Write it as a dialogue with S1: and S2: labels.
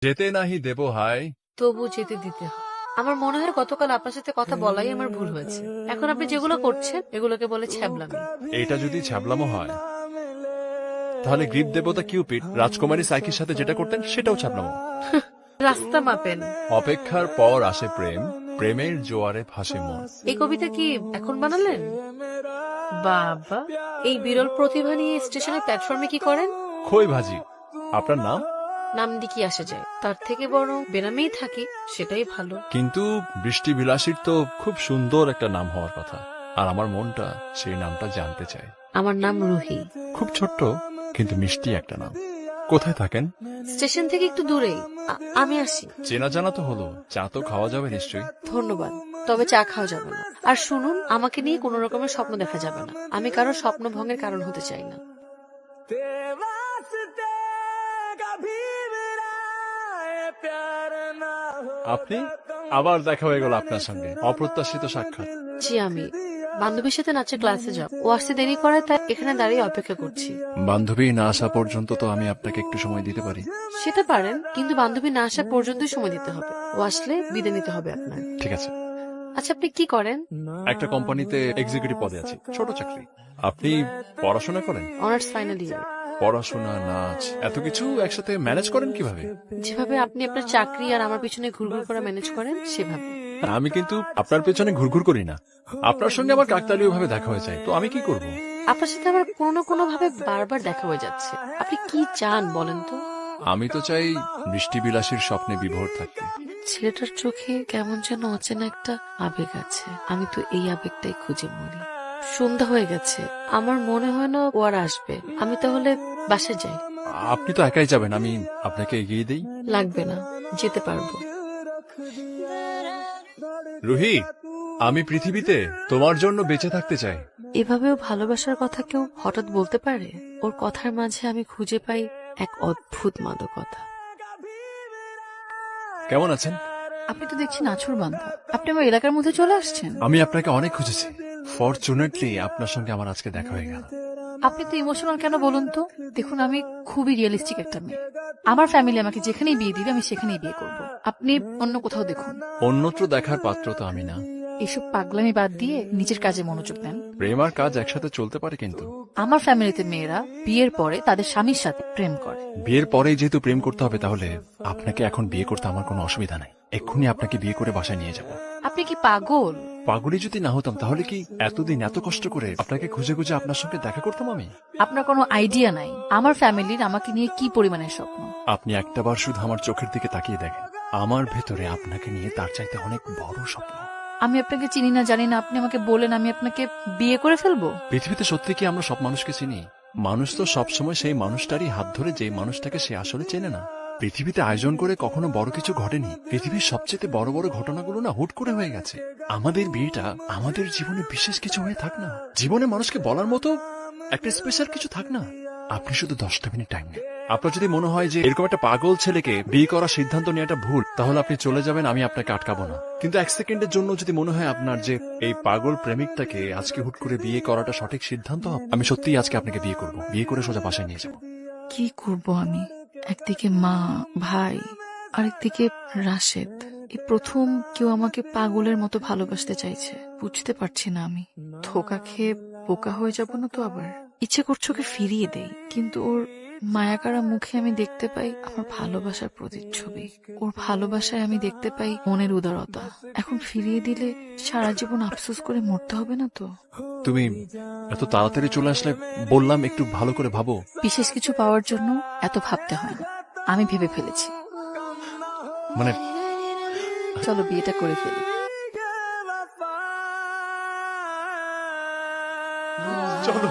S1: যেতে নাহি দেব হাই।
S2: তবু যেতে দিতে হয়। আমার মনে হয় গতকাল আপনার সাথে কথা বলাই আমার ভুল হয়েছে। এখন আপনি যেগুলো করছেন এগুলোকে বলে ছ্যাবলামি।
S1: এটা যদি ছ্যাবলামো হয় তাহলে গ্রিক দেবতা কিউপিড রাজকুমারী সাইকির সাথে যেটা করতেন সেটাও ছ্যাবলামো।
S2: রাস্তা মাপেন।
S1: অপেক্ষার পর আসে প্রেম, প্রেমের জোয়ারে ভাসে মন।
S2: এই কবিতা কি এখন বানালেন? বাবা, এই বিরল প্রতিভা নিয়ে স্টেশনের প্ল্যাটফর্মে কি করেন?
S1: খই ভাজি। আপনার নাম?
S2: নাম দিয়ে কি আসে যায়? তার থেকে বরং বেনামেই থাকি, সেটাই ভালো।
S1: কিন্তু বৃষ্টি বিলাসীর তো খুব সুন্দর একটা নাম হওয়ার কথা, আর আমার মনটা সেই নামটা জানতে চায়।
S2: আমার নাম রুহি।
S1: খুব ছোট্ট কিন্তু মিষ্টি একটা নাম। কোথায় থাকেন?
S2: স্টেশন থেকে একটু দূরেই। আমি আসি।
S1: চেনা জানা তো হলো, চা তো খাওয়া যাবে নিশ্চয়ই।
S2: ধন্যবাদ, তবে চা খাওয়া যাবে না। আর শুনুন, আমাকে নিয়ে কোনো রকমের স্বপ্ন দেখা যাবে না। আমি কারো স্বপ্ন ভঙ্গের কারণ হতে চাই না।
S1: আপনি? আবার দেখা হয়ে গেল আপনার সঙ্গে, অপ্রত্যাশিত সাক্ষাৎ।
S2: জি, আমি বান্ধবীর সাথে নাচের ক্লাসে যাব। ও আসতে দেরি করায় তাই এখানে দাঁড়িয়ে অপেক্ষা করছি।
S1: বান্ধবী না আসা পর্যন্ত তো আমি আপনাকে একটু সময় দিতে পারি।
S2: সেটা পারেন, কিন্তু বান্ধবী না আসা পর্যন্তই সময় দিতে হবে। ও আসলে বিদায় নিতে হবে আপনার।
S1: ঠিক আছে।
S2: আচ্ছা, আপনি কি করেন?
S1: একটা কোম্পানিতে এক্সিকিউটিভ পদে আছি, ছোট চাকরি। আপনি পড়াশোনা করেন?
S2: Honours final year.
S1: পড়াশোনা, নাচ, এত কিছু একসাথে ম্যানেজ করেন কিভাবে?
S2: যেভাবে আপনি আপনার চাকরি আর আমার পিছনে ঘুরঘুর করা ম্যানেজ করেন সেভাবে।
S1: আমি কিন্তু আপনার পেছনে ঘুরঘুর করি না। আপনার সঙ্গে আমার কাকতালীয় ভাবে দেখা হয়ে যায়, তো আমি কি করব?
S2: আপনার সাথে আমার কোনো না কোনো ভাবে বারবার দেখা হয়ে যাচ্ছে। আপনি কি চান বলেন তো?
S1: আমি তো চাই বৃষ্টি বিলাসীর স্বপ্নে বিভোর থাকতে।
S2: ছেলেটার চোখে কেমন যেন অচেনা একটা আবেগ আছে। আমি তো এই আবেগটাই খুঁজে মরি। সন্ধ্যা হয়ে গেছে, আমার মনে হয় না ও আর আসবে। আমি তাহলে বাসায় যাই।
S1: আপনি তো একাই যাবেন, আমি আপনাকে এগিয়ে দেই।
S2: লাগবে না, যেতে পারবো।
S1: রুহি, আমি পৃথিবীতে তোমার জন্য বেঁচে থাকতে চাই।
S2: এভাবেও ভালোবাসার কথা কেউ হঠাৎ বলতে পারে? ওর কথার মাঝে আমি খুঁজে পাই এক অদ্ভুত মাদকতা।
S1: কেমন আছেন?
S3: আপনি তো দেখছি নাছর বান্ধা। আপনি আমার এলাকার মধ্যে চলে আসছেন।
S1: আমি আপনাকে অনেক খুঁজেছি। ফরচুনেটলি আপনার সঙ্গে আমার আজকে দেখা হয়ে গেল।
S3: আপনি তো ইমোশনাল কেন বলুন তো? দেখুন, আমি খুবই রিয়েলিস্টিক একটা মেয়ে। আমার ফ্যামিলি আমাকে যেখানেই বিয়ে দিবে আমি সেখানেই বিয়ে করব। আপনি অন্য কোথাও দেখুন।
S1: অন্যত্র দেখার পাত্র তো আমি না।
S3: এসব পাগলামি বাদ দিয়ে নিজের কাজে মনোযোগ দেন।
S1: প্রেম আর কাজ একসাথে চলতে পারে, কিন্তু
S3: আমার ফ্যামিলিতে মেয়েরা বিয়ের পরে তাদের স্বামীর সাথে প্রেম করে।
S1: বিয়ের পরেই যেহেতু প্রেম করতে হবে, তাহলে আপনাকে এখন বিয়ে করতে আমার কোনো অসুবিধা নাই। এক্ষুনি আপনাকে বিয়ে করে বাসায় নিয়ে যাব।
S3: আপনি কি পাগল?
S1: পাগলি যদি না হতাম তাহলে কি এতদিন এত কষ্ট করে আপনাকে খুঁজে খুঁজে আপনার সঙ্গে দেখা করতাম আমি?
S3: আপনার কোনো আইডিয়া নাই আমার ফ্যামিলির আমাকে নিয়ে কি পরিমাণের স্বপ্ন।
S1: আপনি একটাবার শুধু আমার চোখের দিকে তাকিয়ে দেখেন। আমার ভেতরে আপনাকে নিয়ে তার চাইতে অনেক বড় স্বপ্ন।
S3: আমি আপনাকে চিনি না, জানি না, আপনি আমাকে বলেন আমি আপনাকে বিয়ে করে ফেলবো?
S1: পৃথিবীতে সত্যি কি আমরা সব মানুষকে চিনি? মানুষ তো সবসময় সেই মানুষটারই হাত ধরে যে মানুষটাকে সে আসলে চেনে না। পৃথিবীতে আয়োজন করে কখনো বড় কিছু ঘটেনি। পৃথিবীর সবচেয়ে বড় বড় ঘটনাগুলো না হুট করে হয়ে গেছে। আমাদের বিয়েটা আমাদের জীবনে বিশেষ কিছু হয়ে থাক না, জীবনে মানুষকে বলার মতো একটা স্পেশাল কিছু থাক না। আপনি শুধু 10টা মিনিট টাইম নেন। আপনার যদি মনে হয় যে এরকম একটা পাগল ছেলেকে বিয়ে করার সিদ্ধান্ত নেওয়াটা ভুল, তাহলে আপনি চলে যাবেন, আমি আপনাকে আটকাবো না। কিন্তু 1 সেকেন্ডের জন্য যদি মনে হয় আপনার যে এই পাগল প্রেমিকটাকে আজকে হুট করে বিয়ে করাটা সঠিক সিদ্ধান্ত, আমি সত্যিই আজকে আপনাকে বিয়ে করব, বিয়ে করে সোজা বাসায় নিয়ে যাব।
S3: কি করব আমি? একদিকে মা, ভাই, আরেকদিকে রাশেদ। এই প্রথম কেউ আমাকে পাগলের মতো ভালোবাসতে চাইছে। বুঝতে পারছি না আমি ধোকা খেয়ে বোকা হয়ে যাব না তো আবার। ইচ্ছে করছে ওকে ফিরিয়ে দেই, কিন্তু ওর মায়াকারা মুখে আমি দেখতে পাই আমার ভালোবাসার প্রতিচ্ছবি। ওর ভালোবাসায় আমি দেখতে পাই মনের উদারতা। এখন ফিরিয়ে দিলে সারা জীবন আফসোস করে মরতে হবে না তো?
S1: তুমি এত তাড়াতাড়ি চলে আসলে, বললাম একটু ভালো করে ভাবো।
S3: বিশেষ কিছু পাওয়ার জন্য এত ভাবতে হয় না, আমি ভেবে ফেলেছি।
S1: মানে
S3: চলো বিয়েটা করে ফেলি।
S1: চলো।